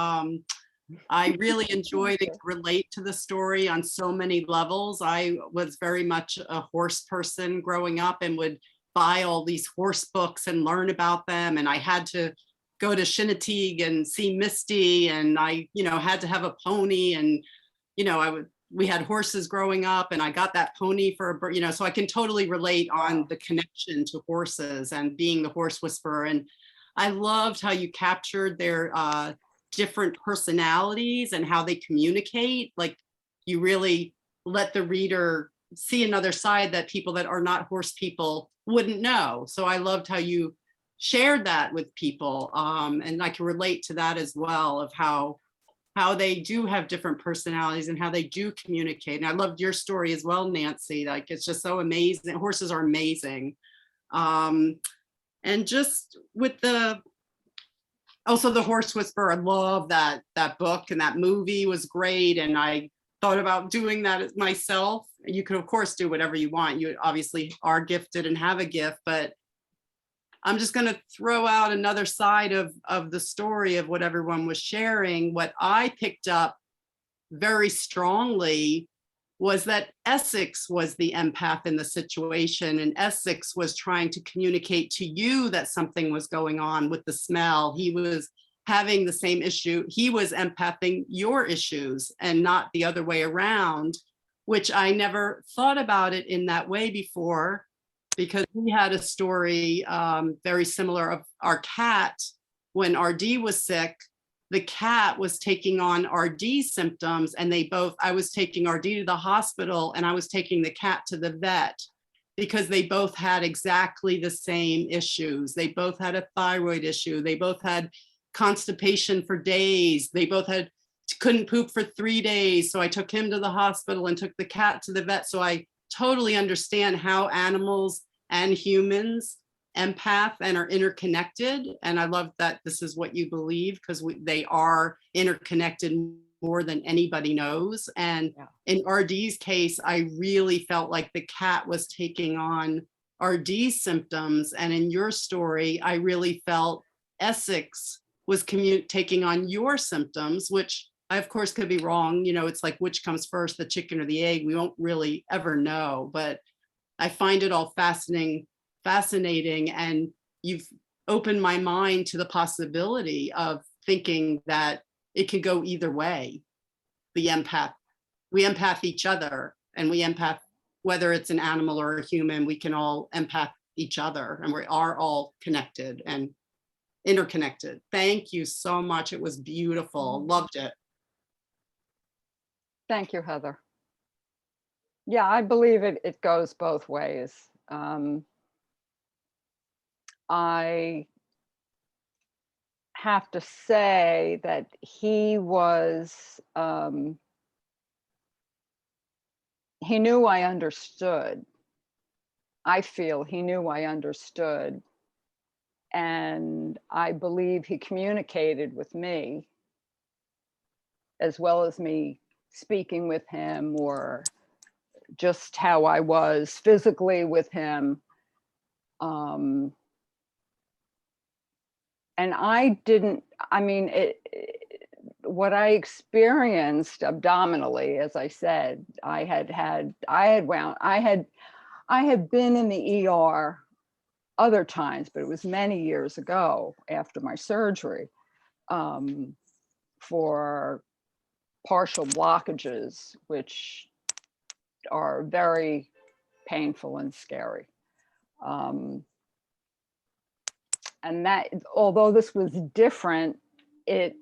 I really enjoyed and relate to the story on so many levels. I was very much a horse person growing up and would buy all these horse books and learn about them, and I had to go to Shinnetig and see Misty, and I had to have a pony, and we had horses growing up, and I got that pony for so I can totally relate on the connection to horses and being the horse whisperer. And I loved how you captured their different personalities and how they communicate. Like, you really let the reader see another side that people that are not horse people wouldn't know. So I loved how you shared that with people. And I can relate to that as well, of how they do have different personalities and how they do communicate. And I loved your story as well, Nancy. Like, it's just so amazing. Horses are amazing. And just with also the Horse Whisperer, I love that book, and that movie was great. And I thought about doing that myself. You could, of course, do whatever you want. You obviously are gifted and have a gift, but I'm just going to throw out another side of the story of what everyone was sharing. What I picked up very strongly was that Essex was the empath in the situation, and Essex was trying to communicate to you that something was going on with the smell. He was having the same issue. He was empathing your issues and not the other way around, which I never thought about it in that way before, because we had a story very similar of our cat. When RD was sick, the cat was taking on RD's symptoms, and I was taking RD to the hospital and I was taking the cat to the vet because they both had exactly the same issues. They both had a thyroid issue. They both had constipation for days. They both couldn't poop for 3 days. So I took him to the hospital and took the cat to the vet. So I totally understand how animals and humans empath and are interconnected. And I love that this is what you believe, because they are interconnected more than anybody knows. And in RD's case, I really felt like the cat was taking on RD's symptoms. And in your story, I really felt Essex was taking on your symptoms, which I, of course, could be wrong. You know, it's like, which comes first, the chicken or the egg? We won't really ever know, but I find it all fascinating. And you've opened my mind to the possibility of thinking that it can go either way. We empath each other, and we empath, whether it's an animal or a human, we can all empath each other, and we are all connected and interconnected. Thank you so much. It was beautiful. Loved it. Thank you, Heather. Yeah, I believe it goes both ways. I have to say that he knew I understood. I feel he knew I understood. And I believe he communicated with me, as well as me speaking with him, or just how I was physically with him. And what I experienced abdominally, as I said, I had been in the ER other times, but it was many years ago after my surgery, for partial blockages, which are very painful and scary. And that, although this was different, it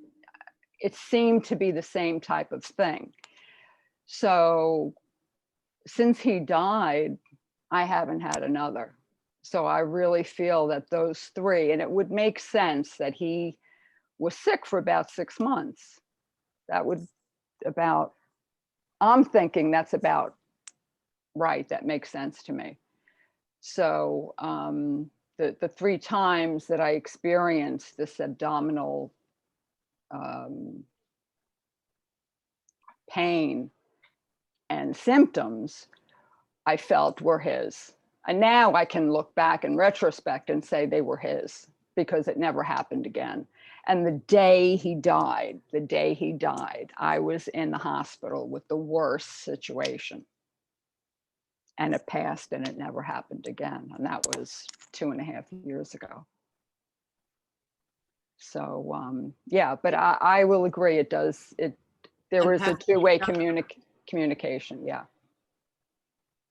seemed to be the same type of thing. So since he died, I haven't had another. So I really feel that those three, and it would make sense that he was sick for about 6 months. I'm thinking that's about right. That makes sense to me. So the 3 times that I experienced this abdominal pain and symptoms, I felt were his. And now I can look back in retrospect and say they were his, because it never happened again. And the day he died, I was in the hospital with the worst situation. And it passed and it never happened again. And that was 2.5 years ago. So yeah, but I will agree, there is a two-way communication, yeah.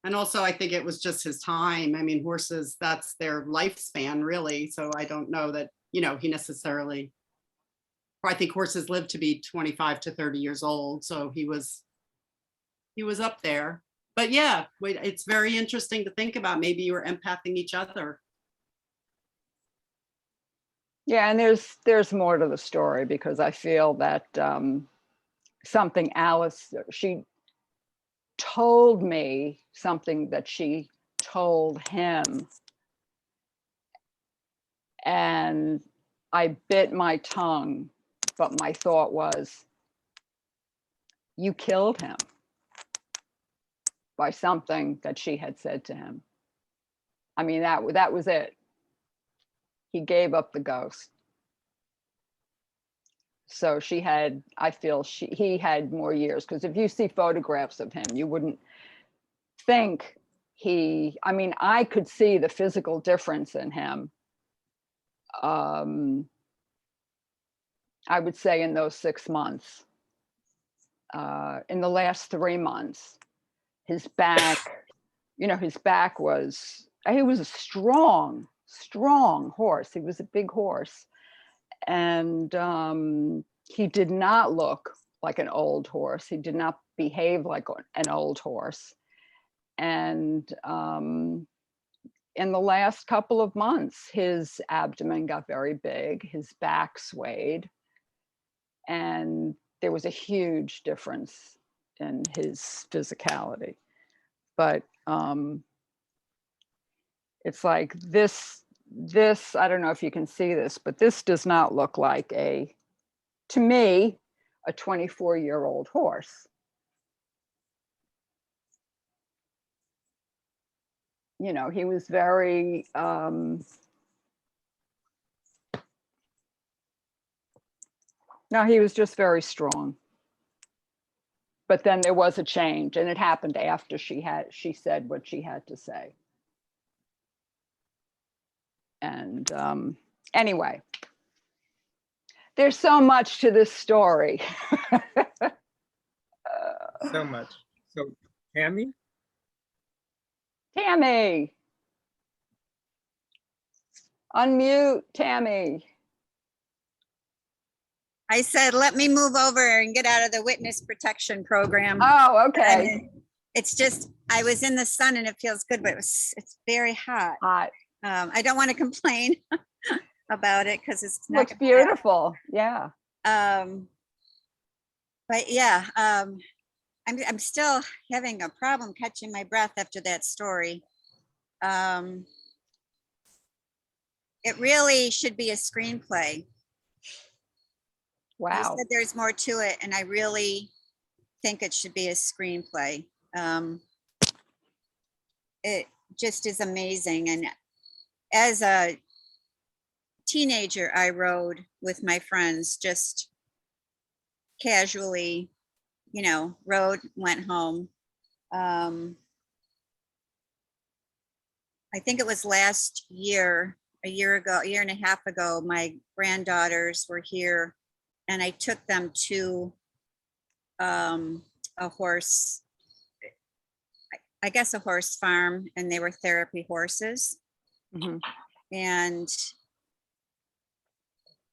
And also, I think it was just his time. I mean, horses, that's their lifespan, really. So I don't know that, he necessarily, I think horses live to be 25 to 30 years old. So he was up there. But yeah, it's very interesting to think about. Maybe you were empathing each other. Yeah, and there's more to the story, because I feel that something she told me something that she told him, and I bit my tongue, but my thought was, you killed him. by something that she had said to him. I mean, that was it. He gave up the ghost. So she had, I feel he had more years, because if you see photographs of him, you wouldn't think I mean, I could see the physical difference in him. I would say in those 6 months. In the last 3 months, his back, his back was, he was a strong horse. He was a big horse. And he did not look like an old horse. He did not behave like an old horse. And in the last couple of months, his abdomen got very big, his back swayed, and there was a huge difference in his physicality. But it's like this, I don't know if you can see this, but this does not look like to me, a 24-year-old horse. He was very, no, he was just very strong. But then there was a change, and it happened after she said what she had to say. And anyway, there's so much to this story. So much. So Tammy? Tammy. Unmute, Tammy. I said, let me move over and get out of the witness protection program. Oh, okay. And it's just, I was in the sun and it feels good, but it's very hot. Hot. I don't want to complain about it because it's not Looks beautiful. Yeah. But yeah, I'm still having a problem catching my breath after that story. It really should be a screenplay. Wow. You said there's more to it, and I really think it should be a screenplay. It just is amazing. And as a teenager, I rode with my friends, just casually, rode, went home. I think it was last year, a year and a half ago, my granddaughters were here and I took them to a horse, I guess a horse farm, and they were therapy horses. Mm-hmm. And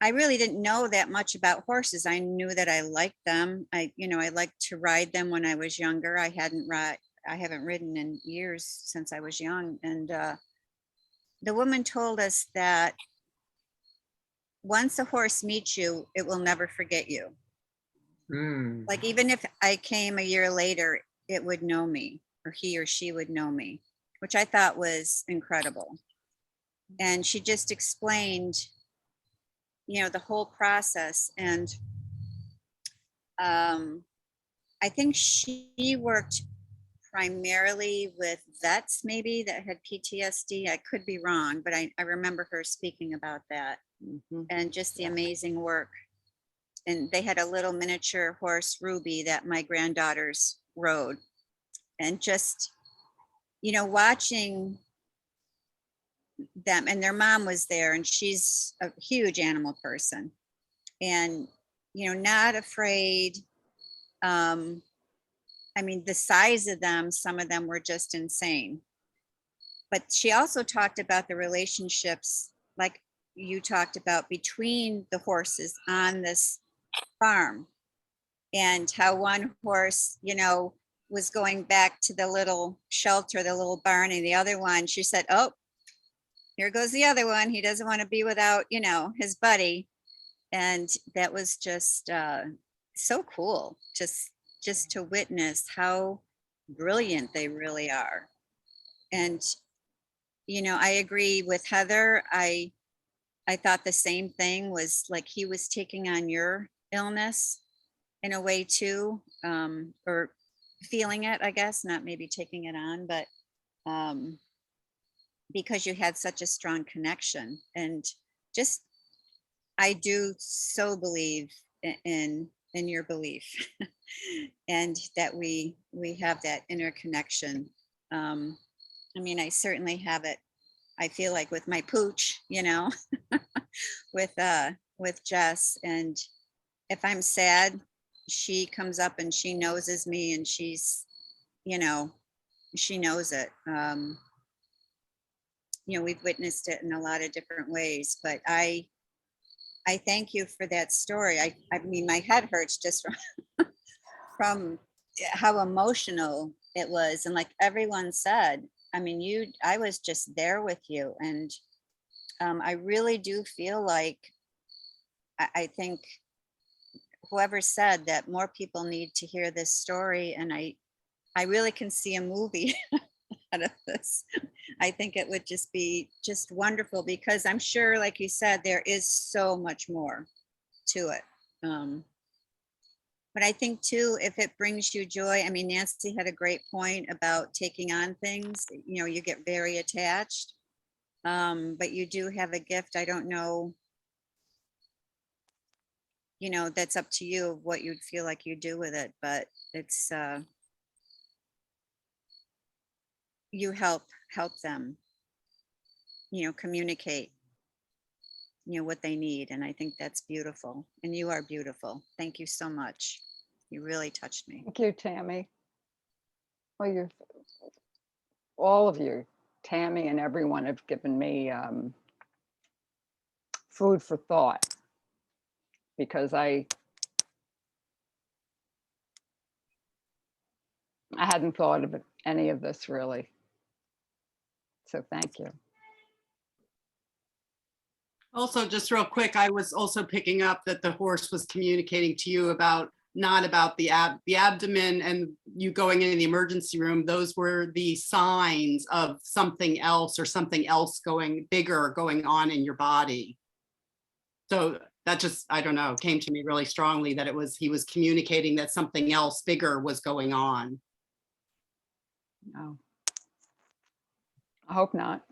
I really didn't know that much about horses. I knew that I liked them. I liked to ride them when I was younger. I haven't ridden in years since I was young. And the woman told us that once a horse meets you, it will never forget you. Like even if I came a year later, it would know me, or he or she would know me, which I thought was incredible. And she just explained, the whole process. And I think she worked primarily with vets, maybe, that had PTSD. I could be wrong, but I remember her speaking about that. Mm-hmm. And just the amazing work. And they had a little miniature horse, Ruby, that my granddaughters rode. And just, watching them, and their mom was there, and she's a huge animal person. And, not afraid. I mean, the size of them, some of them were just insane. But she also talked about the relationships, like you talked about, between the horses on this farm, and how one horse, was going back to the little shelter, the little barn, and the other one, she said, oh, here goes the other one. He doesn't want to be without, his buddy. And that was just so cool, just to witness how brilliant they really are. And, I agree with Heather. I thought the same thing, was like he was taking on your illness in a way too, or feeling it, I guess, not maybe taking it on, but because you had such a strong connection. And just, I do so believe in your belief and that we have that interconnection. I mean, I certainly have it, I feel like, with my pooch, you know, with Jess. And if I'm sad, she comes up and she noses me, and she's, you know, she knows it. You know, we've witnessed it in a lot of different ways, but I thank you for that story. I mean, my head hurts just from how emotional it was. And like everyone said, I mean, I was just there with you. And I really do feel like, I think whoever said that more people need to hear this story. And I really can see a movie out of this. I think it would just be just wonderful, because I'm sure, like you said, there is so much more to it. But I think too, if it brings you joy, I mean, Nancy had a great point about taking on things, you know, you get very attached. But you do have a gift. I don't know, you know, that's up to you of what you'd feel like you do with it, but it's, you help them, you know, communicate, you know, what they need. And I think that's beautiful. And you are beautiful. Thank you so much. You really touched me. Thank you, Tammy. Well, all of you, Tammy and everyone, have given me food for thought, because I hadn't thought of any of this really. So thank you. Also, just real quick, I was also picking up that the horse was communicating to you about, not about the abdomen and you going into the emergency room. Those were the signs of something else, or something else bigger going on in your body. So that just, I don't know, came to me really strongly that he was communicating that something else bigger was going on. No, I hope not.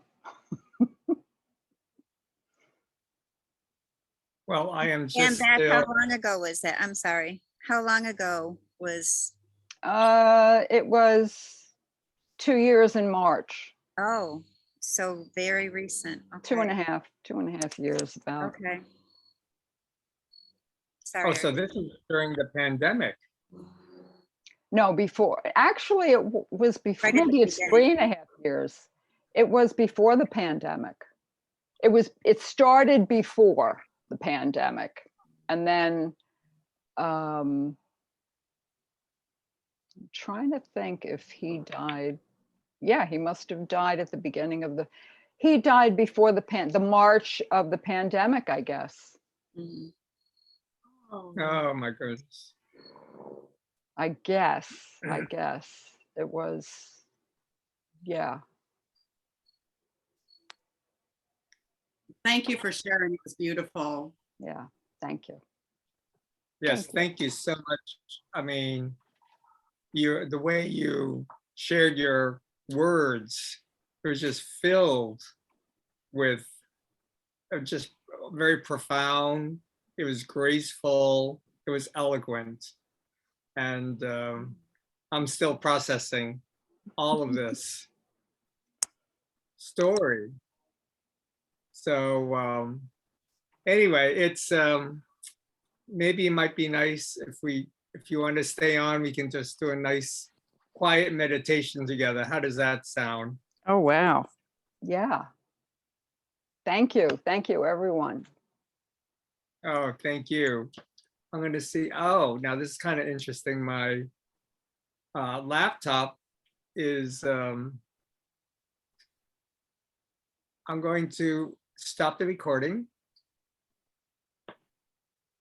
Well, I am And just back, still, how long ago was that? I'm sorry. How long ago was? It was 2 years in March. Oh, so very recent. Two and a Okay. half years about. Okay. oh, Sorry. so this is during the pandemic. No, before. Actually, it was before. Right at the Maybe it's beginning. 3.5 years. It was before the pandemic. It started before the pandemic, and then I'm trying to think if he died. Yeah, he must have died at the beginning of he died before the March of the pandemic, I guess. Mhm. Oh my goodness. I guess it was, yeah. Thank you for sharing. It was beautiful. Yeah, thank you. Yes, Thank you. thank you so much. I mean, the way you shared your words, it was just filled with just very profound. It was graceful. It was eloquent. And I'm still processing all of this story. So anyway, it's maybe it might be nice if you want to stay on, we can just do a nice quiet meditation together. How does that sound? Oh, wow. Yeah. Thank you, everyone. Oh, thank you. I'm going to see. Oh, now this is kind of interesting. My laptop is, I'm going to stop the recording.